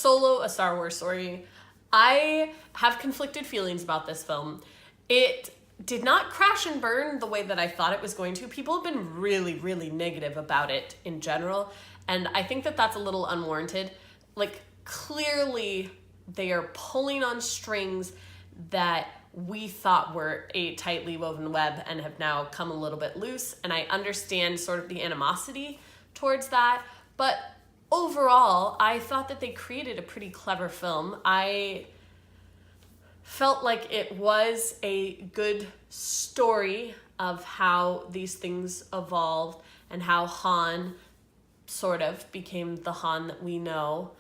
Solo, A Star Wars Story. I have conflicted feelings about this film. It did not crash and burn the way that I thought it was going to. People have been really, really negative about it in general, and I think that that's a little unwarranted. Like, clearly they are pulling on strings that we thought were a tightly woven web and have now come a little bit loose, and I understand sort of the animosity towards that, but overall, I thought that they created a pretty clever film. I felt like it was a good story of how these things evolved and how Han sort of became the Han that we know.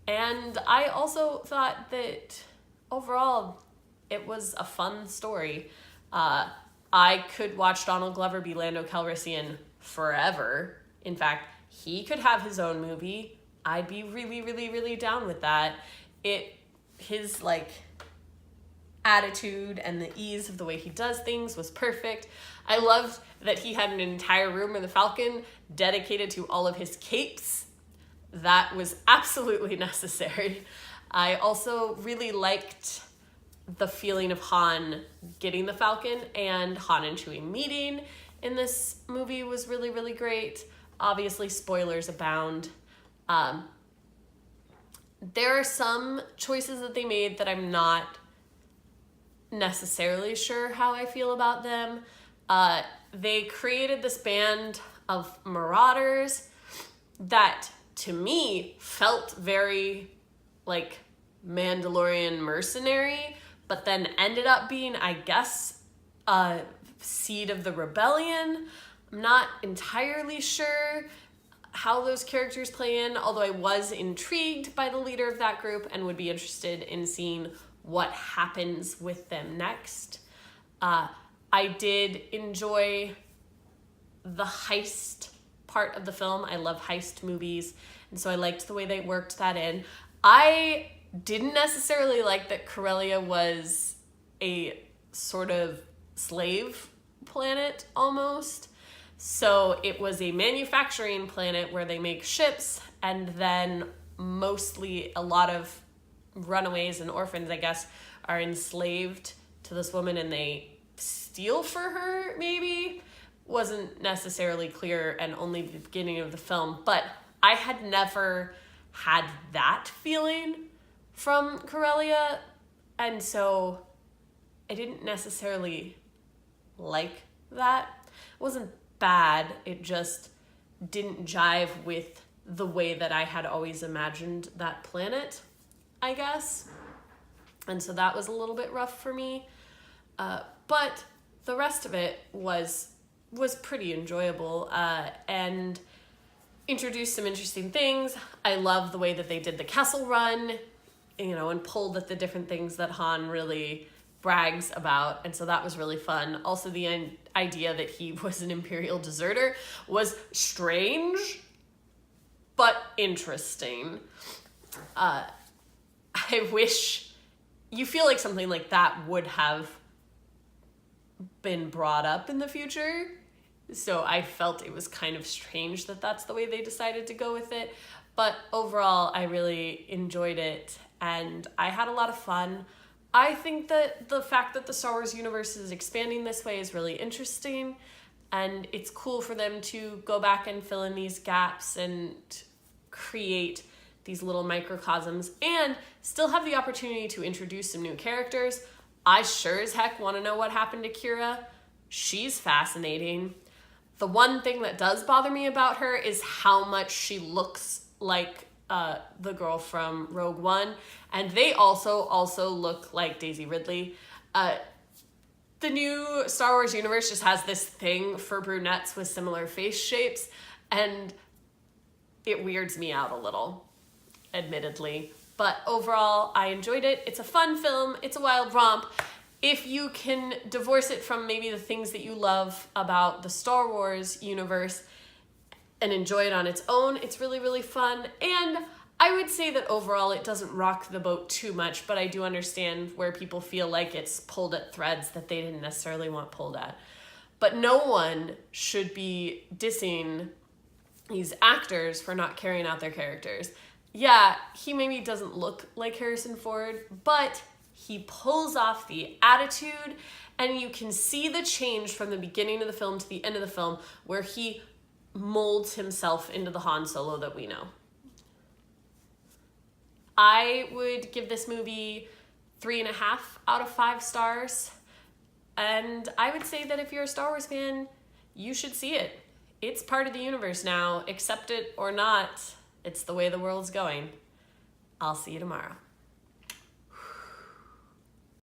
And I also thought that overall it was a fun story. I could watch Donald Glover be Lando Calrissian forever. In fact, he could have his own movie. I'd be really, really, really down with that. His like attitude and the ease of the way he does things was perfect. I loved that he had an entire room in the Falcon dedicated to all of his capes. That was absolutely necessary. I also really liked the feeling of Han getting the Falcon, and Han and Chewie meeting in this movie was really, really great. Obviously, spoilers abound. There are some choices that they made that I'm not necessarily sure how I feel about them. They created this band of marauders that, to me, felt very like Mandalorian mercenary, but then ended up being, I guess, a seed of the rebellion. I'm not entirely sure how those characters play in, although I was intrigued by the leader of that group and would be interested in seeing what happens with them next. I did enjoy the heist part of the film. I love heist movies, and so I liked the way they worked that in. I didn't necessarily like that Corellia was a sort of slave planet almost. So it was a manufacturing planet where they make ships, and then mostly a lot of runaways and orphans, I guess, are enslaved to this woman and they steal for her, maybe. Wasn't necessarily clear, and only the beginning of the film, but I had never had that feeling from Corellia, and so I didn't necessarily like that. It wasn't bad, it just didn't jive with the way that I had always imagined that planet, I guess. And so that was a little bit rough for me. But the rest of it was pretty enjoyable and introduced some interesting things. I love the way that they did the Kessel Run, and pulled at the different things that Han really brags about, and so that was really fun. Also, the idea that he was an Imperial deserter was strange, but interesting. I wish, you feel like something like that would have been brought up in the future, so I felt it was kind of strange that that's the way they decided to go with it, but overall, I really enjoyed it, and I had a lot of fun. I think that the fact that the Star Wars universe is expanding this way is really interesting, and it's cool for them to go back and fill in these gaps and create these little microcosms and still have the opportunity to introduce some new characters. I sure as heck want to know what happened to Qi'ra. She's fascinating. The one thing that does bother me about her is how much she looks like the girl from Rogue One, and they also look like Daisy Ridley. The new Star Wars universe just has this thing for brunettes with similar face shapes, and it weirds me out a little, admittedly. But overall, I enjoyed it. It's a fun film. It's a wild romp. If you can divorce it from maybe the things that you love about the Star Wars universe and enjoy it on its own, it's really, really fun. And I would say that overall it doesn't rock the boat too much, but I do understand where people feel like it's pulled at threads that they didn't necessarily want pulled at. But no one should be dissing these actors for not carrying out their characters. yeah, he maybe doesn't look like Harrison Ford, but he pulls off the attitude, and you can see the change from the beginning of the film to the end of the film where he molds himself into the Han Solo that we know. I would give this movie 3.5 out of 5 stars. And I would say that if you're a Star Wars fan, you should see it. It's part of the universe now. Accept it or not, it's the way the world's going. I'll see you tomorrow.